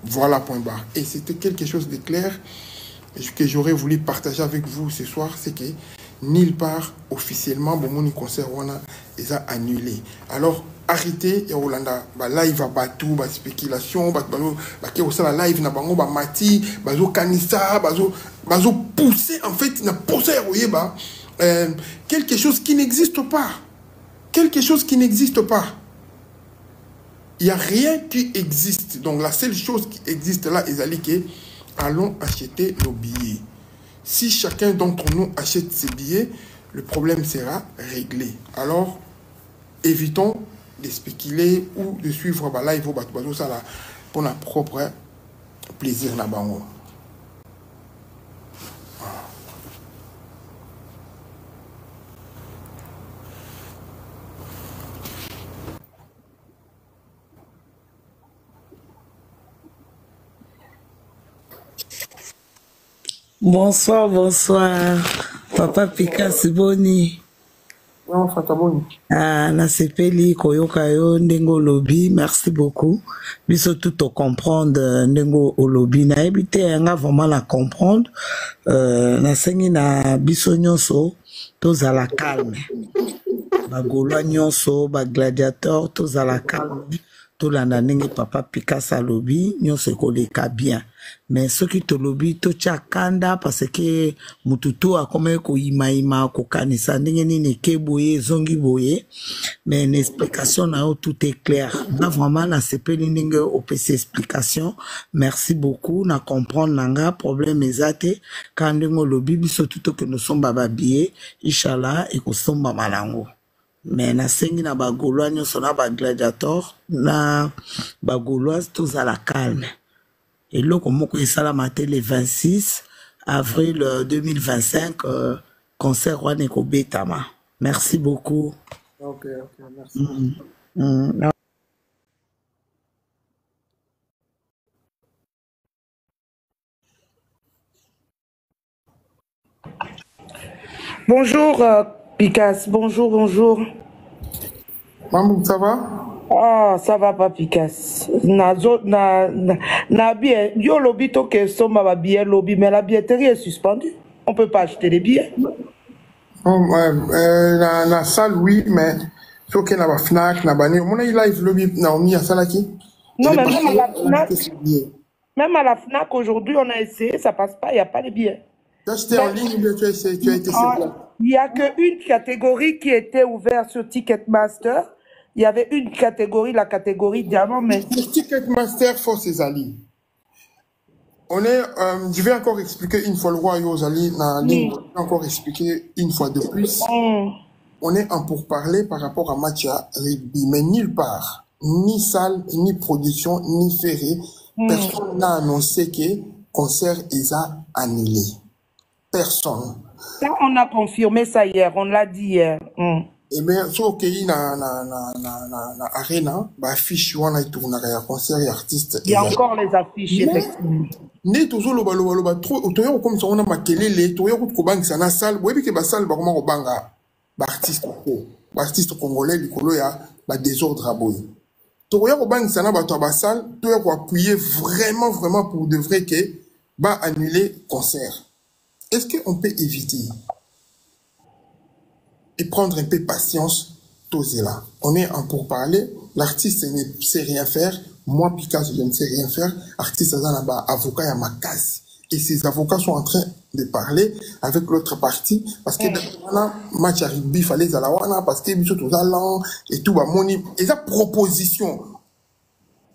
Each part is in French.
Voilà, point barre. Et c'était quelque chose de clair que j'aurais voulu partager avec vous ce soir, c'est que nulle part officiellement mon concert est annulé. Alors arrêtez et Hollanda live à tout spéculation la live na bango mati bazo kanisa bazo pousser en fait na pousser quelque chose qui n'existe pas, quelque chose qui n'existe pas. Il n'y a rien qui existe. Donc la seule chose qui existe là, est que allons acheter nos billets. Si chacun d'entre nous achète ses billets, le problème sera réglé. Alors, évitons de spéculer ou de suivre la live pour notre propre plaisir. Bonsoir, bonsoir. Papa Pikas Boni. Na sepeli koyoka yo ndengo lobi, merci beaucoup. Biso tout au comprendre ndengo olobi na ebite nga vraiment la comprendre. Na sengi na biso nyonso tozala calme. Ba Gaulois nyonso, ba gladiateur tozala calme. Tolanda ndenge papa Pikas alobi nyonso ekoleka bien. Mais ce qui te lobby to kanda parce que mututo a comme ko imaima ko kanisa ndenge nini ke boye zongi boye, mais une explication na tout est clair. Na vraiment na sepeli ndenge opesi explication. Merci beaucoup na comprendre nanga problème ezate quand ndenge lobby biso tout que nous sommes babier inshallah et ko somba malango. Mais na sengi na ba Gaulois nyonso na ba gladiateur na ba Gaulois tous à la calme. Et là, comme on ça matin le 26 avril 2025, concert Waneko Betama. Merci beaucoup. Ok, merci. Bonjour Pikas, bonjour, bonjour. Maman, ça va? Ah, ça va pas Pikas. Na bien, yo lobby to que soma ba billet lobby, mais la billetterie est suspendue. On peut pas acheter des billets. La salle oui, mais faut que na ba Fnac na ba ni mon live lobby na omi à salaki. Non, mais même à la Fnac aujourd'hui, on a essayé, ça passe pas, il y a pas de billets. Tu as acheté en ligne ou tu as été sur place? Il y a qu'une catégorie qui était ouverte sur Ticketmaster. Il y avait une catégorie, la catégorie diamant, mais... Ticketmaster, force ses alliés. On est, je vais encore expliquer une fois le roi Yozali, encore expliquer une fois de plus. On est en pourparler par rapport à Matcha Rugby, mais nulle part, ni salle, ni production, ni ferré, personne n'a annoncé que concert est annulé. Personne. Là, on a confirmé ça hier, on l'a dit hier. Et bien, sur le na arena, bah affiche on a tourné un concert et artiste. Il y a encore les affiches effectivement. Ne toujours le balo trop autour comme ça on a makelele, tout yoko ko bang sana salle, webi ke ba salle ba comment banga ba artiste congolais likolo ya ba désordre aboy. Tout yoko bang sana ba to ba salle, tout yoko appuyer vraiment pour de vrai que ba annuler concert. Est-ce qu'on peut éviter et prendre un peu patience, toser là. On est en pourparler, l'artiste ne sait rien faire, moi Picasso je ne sais rien faire, l'artiste avocat à ma case. Et ces avocats sont en train de parler avec l'autre partie, parce que dans le match à rugby, il fallait aller parce que ils sont allants et tout, et ça proposition.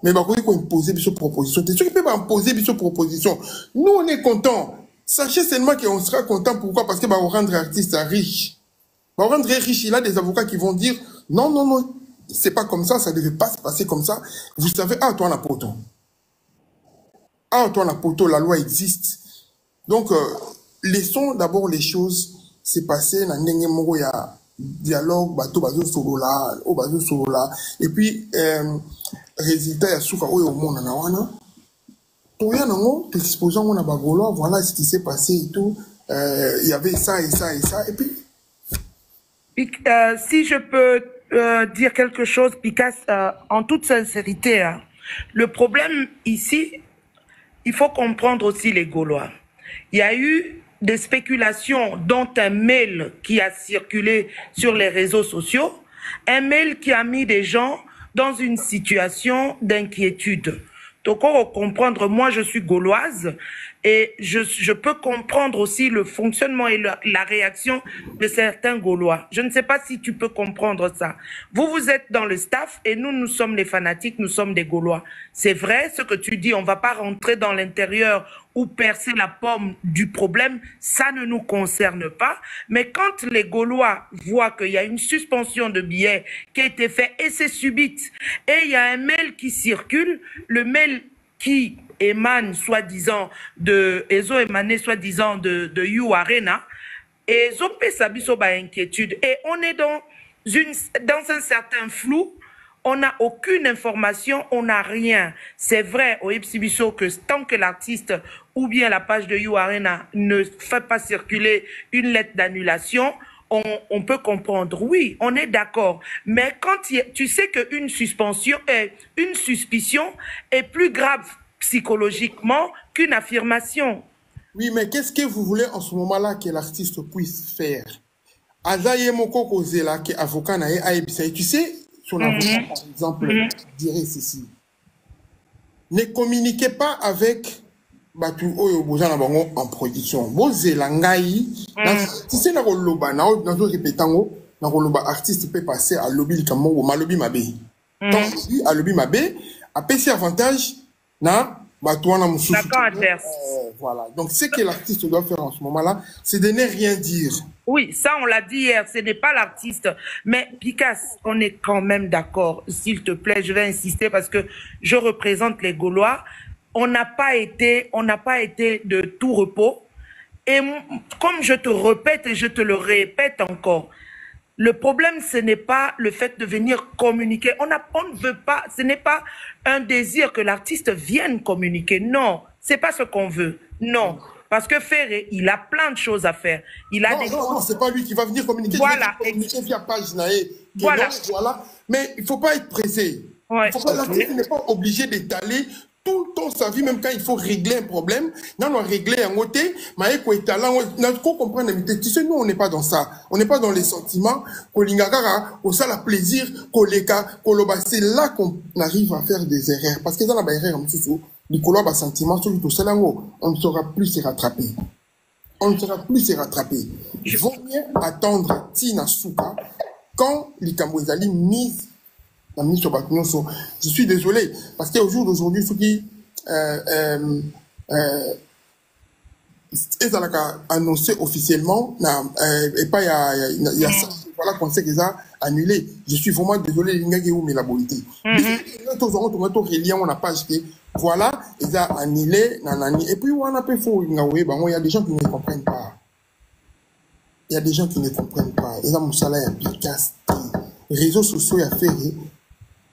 Mais bah, quand ils posent des propositions, c'est sûr qu'ils peuvent imposer des propositions. Nous on est contents. Sachez seulement qu'on sera content, pourquoi? Parce que bah, on rendre l'artiste riche. On rendre riche, il a des avocats qui vont dire non, c'est pas comme ça ne devait pas se passer comme ça. Vous savez, toi la poto. Toi la poto, la loi existe. Donc, laissons d'abord les choses se passer. Dans il y a dialogue, bazo solo là, et puis, résultat, il y a souffle au monde en awana. Tout y a non, exposant on a bagolo, voilà ce qui s'est passé et tout. Il y avait ça et ça et ça, et puis. Si je peux dire quelque chose, Picasso, en toute sincérité, hein, le problème ici, il faut comprendre aussi les Gaulois. Il y a eu des spéculations, dont un mail qui a circulé sur les réseaux sociaux, un mail qui a mis des gens dans une situation d'inquiétude. Donc, on va comprendre, moi je suis gauloise et je peux comprendre aussi le fonctionnement et la réaction de certains Gaulois. Je ne sais pas si tu peux comprendre ça. Vous, vous êtes dans le staff et nous, nous sommes les fanatiques, nous sommes des Gaulois. C'est vrai ce que tu dis, on ne va pas rentrer dans l'intérieur ou percer la pomme du problème, ça ne nous concerne pas. Mais quand les Gaulois voient qu'il y a une suspension de billets qui a été faite et c'est subite, et il y a un mail qui circule, le mail qui émane soi-disant de You Arena, et inquiétude. Et on est dans un certain flou. On n'a aucune information, on n'a rien. C'est vrai au Ipsibiso que tant que l'artiste ou bien la page de You Arena ne fait pas circuler une lettre d'annulation, on peut comprendre. Oui, on est d'accord. Mais quand tu sais qu'une suspicion est plus grave psychologiquement qu'une affirmation. Oui, mais qu'est-ce que vous voulez en ce moment-là que l'artiste puisse faire? Azaye Moko Kozela, qui est avocat, tu sais, son avocat, par exemple, dirait ceci. Ne communiquez pas avec Batu Oyo Bozana Bango en production. Bozela Ngai, tu sais, dans le répétango, dans le artiste peut passer à lobby Likamo ou Malobi Mabé. Donc, à lobby Mabé, à PC avantage, na Batouana Moussou. Voilà. Donc, ce que l'artiste doit faire en ce moment-là, c'est de ne rien dire. Oui, ça on l'a dit hier, ce n'est pas l'artiste. Mais Picasse, on est quand même d'accord. S'il te plaît, je vais insister parce que je représente les Gaulois. On n'a pas été de tout repos. Et comme je te répète et je te le répète encore, le problème, ce n'est pas le fait de venir communiquer. On ne veut pas, ce n'est pas un désir que l'artiste vienne communiquer. Non, c'est pas ce qu'on veut. Non. Parce que Ferré, il a plein de choses à faire. Il a non, c'est pas lui qui va venir communiquer. Voilà. Il va communiquer via page Naé. Voilà. Mais il ne faut pas être pressé. Ouais. L'artiste n'est pas obligé d'étaler tout le temps sa vie, même quand il faut régler un problème. Non, on régler un côté, mais il faut étaler. Il faut comprendre. Tu sais, nous, on n'est pas dans ça. On n'est pas dans les sentiments. Ça, la plaisir, c'est là qu'on arrive à faire des erreurs. Parce que dans la erreur, on ne saura plus se rattraper. On ne saura plus se rattraper. Il vaut mieux attendre Tina Souka quand les Cambouezali misent. Je suis désolé, parce qu'au jour d'aujourd'hui, ceux qui ils ont annoncé officiellement, et pas il y a ça, voilà qu'on sait qu'ils ont annulé. Je suis vraiment désolé, il y a mais la bonté. On n'a pas acheté. Voilà, ils ont annulé, et puis on a fait faux. Il y a des gens qui ne comprennent pas. Il y a des gens qui ne comprennent pas. Ils ont Moussala et Picasse. Les réseaux sociaux, il y a fait.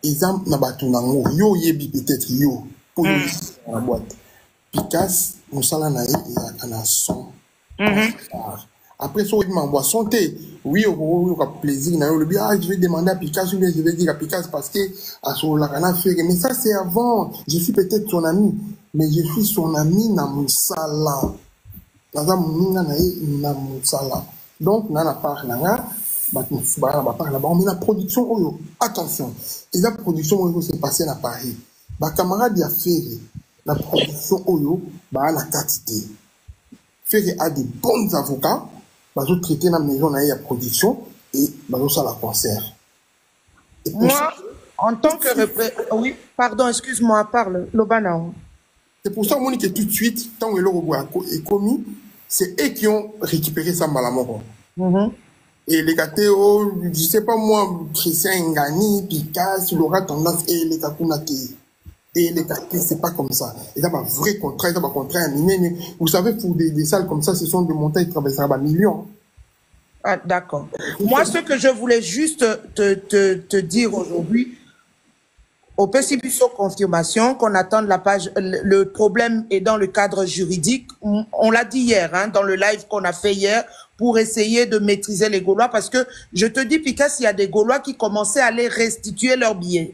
Exemple, yo yebi peut-être yo pour la boîte. Picasse, Moussala nae il y a son. Après ça, il m'envoie son thé. Oui, on a plaisir. Je vais demander à Picasse, je vais dire à Picasse parce que à son lacana fait. Mais ça c'est avant. Je suis peut-être son ami, mais je suis son ami na Moussala. Donc nana part nanga. Mais la production, attention, et la production s'est passée à Paris. Ma camarade a fait la production la quantité. Ferré a des bons avocats, ils traiter la maison à la production et ça la concert. Moi, en tant que oui, pardon, excuse-moi, parle, Lobana. C'est pour ça que tout de suite, tant que l'euro est commis, c'est eux qui ont récupéré ça malamoro. Et les catéos, je ne sais pas moi, Christian Ngani, Picasso, il aura tendance, et les Kakunaki. Et les catés, c'est pas comme ça. Et ça, un vrai contrat, ça, un contrat à miner. Vous savez, pour des salles comme ça, ce sont des montagnes qui traversent à millions. Ah, d'accord. Moi, ce que je voulais juste te dire aujourd'hui, au PCBSO confirmation, qu'on attende la page, le problème est dans le cadre juridique. On l'a dit hier, hein, dans le live qu'on a fait hier, pour essayer de maîtriser les Gaulois, parce que je te dis, Picasse, il y a des Gaulois qui commençaient à aller restituer leurs billets.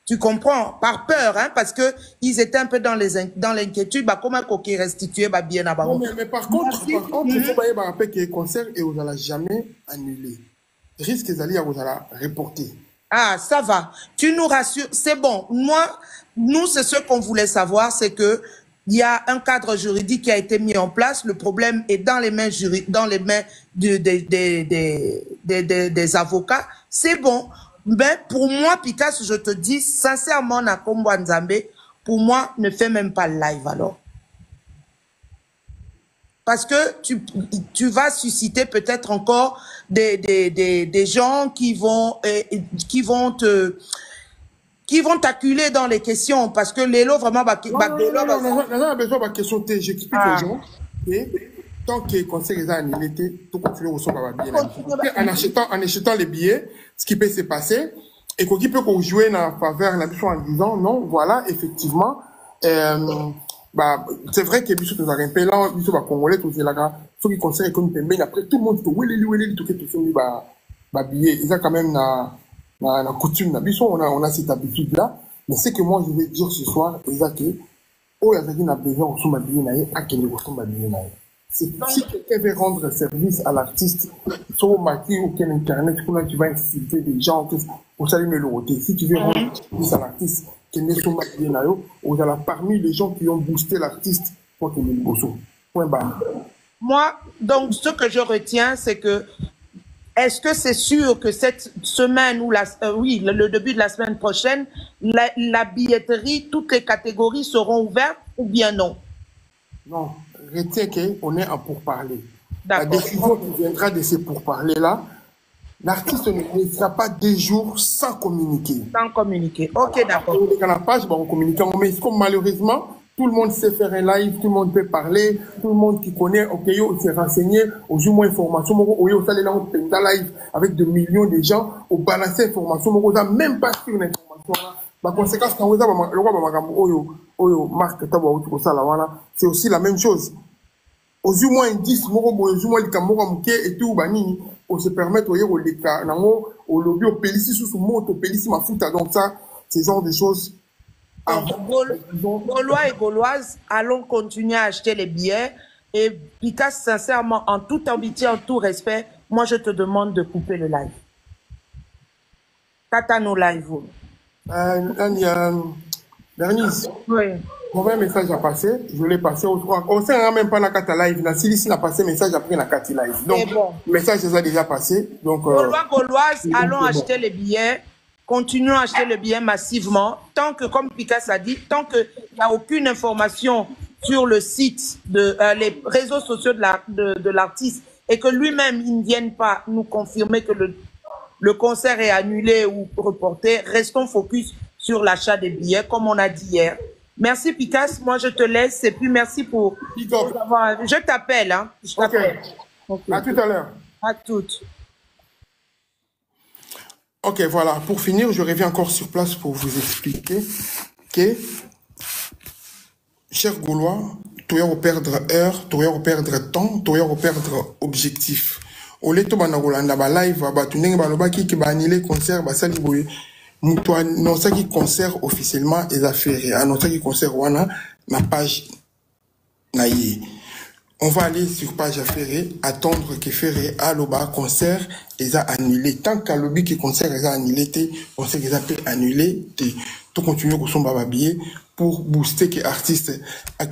Tu comprends? Par peur, hein, parce que ils étaient un peu dans l'inquiétude, bah, comment qu'on restituer, bah, bien à Non, mais par contre, il faut pas rappeler que les concerts, et vous n'allez jamais annuler. Risque d'aller à vous allez reporter. Ah, ça va. Tu nous rassures. C'est bon. Nous, c'est ce qu'on voulait savoir, c'est que il y a un cadre juridique qui a été mis en place. Le problème est dans les mains des avocats. C'est bon. Mais pour moi, Picasso, je te dis sincèrement, Nakombo Nzambe, pour moi, ne fais même pas le live alors. Parce que tu vas susciter peut-être encore des gens qui vont t'acculer dans les questions. Parce que les lots vraiment... Non, a besoin de question. J'explique aux gens. Tant que le conseil est annulé, tout continue au son bien. En achetant les billets, ce qui peut se passer, et qu'on peut jouer dans la faveur en disant non, voilà, effectivement, bah, c'est vrai que Bissot a un peu là, Bissot va congolais, tout c'est là, ceux qui conseillent comme mais après tout le monde, tout billet, ils ont quand même la coutume, Bissot, on a cette habitude là, mais c'est que moi je vais dire ce soir, c'est que, oh, il y a besoin au son billet, à quel niveau son billet. Si quelqu'un veut rendre service à l'artiste, sur au maquis ou quel internet, tu vas inciter des gens pour saluer le côté. Si tu veux rendre service à l'artiste, parmi les gens qui ont boosté l'artiste pour qu'il ait le bosso. Point barre. Moi, donc, ce que je retiens, c'est que, est-ce que c'est sûr que cette semaine ou le début de la semaine prochaine, la billetterie, toutes les catégories seront ouvertes ou bien non? Non, retiens qu'on est en pourparler. La décision qui viendra de ces pourparlers-là, l'artiste ne sera pas des jours sans communiquer. Sans communiquer. Ok, d'accord. Dans la page, on communique. Mais comme malheureusement, tout le monde sait faire un live, tout le monde peut parler, tout le monde qui connaît, ok, il s'est renseigné, au jour moins information, au salé là, on fait un live avec des millions de gens, au balancer information, on n'a même pas sur une information là. La conséquence, quand vous avez le roi, Marc, c'est aussi la même chose. Au jour moins 10, au jour moins et tout, on se permet au lobby, au pélissi sous moto, au pélissi ma fouta. Donc ça, ce genre de choses. Gaulois et Gauloises, allons continuer à acheter les billets. Et Picasso, sincèrement, en toute amitié, en tout respect, moi je te demande de couper le live. Tata nos live. Bernice. Oui. Mon message a passé, je l'ai passé au 3. On ne sait même pas la carte live. Si n'a passé message après la carte live. Donc, le message est déjà passé. Donc, Gaulois, Gauloises, allons acheter les billets. Continuons à acheter le billet massivement. Tant que, comme Picasso a dit, tant qu'il n'y a aucune information sur le site, les réseaux sociaux de l'artiste, et que lui-même, il ne vienne pas nous confirmer que le concert est annulé ou reporté, restons focus sur l'achat des billets, comme on a dit hier. Merci Picasso, moi je te laisse, et puis merci pour avoir... Je t'appelle, hein. Je t'appelle. Okay. À tout à l'heure. À toutes. Ok, voilà. Pour finir, je reviens encore sur place pour vous expliquer que, chers Gaulois, tu vas perdre heure, tu vas perdre temps, tu vas perdre objectif. Au lieu de banagolanda ba live, ba tuneng ba loba ki ba annulé concert, ba sali boye. Mutwa non ça qui concert officiellement les affaires. Ah non ça qui concert wana ma page naïe. On va aller sur page affaire, attendre que Ferré à l'oba concert les a annulé. Tant qu'à lobby qui concert les a annulé, concert les a annulé, tout continue au son bababier pour booster que artiste à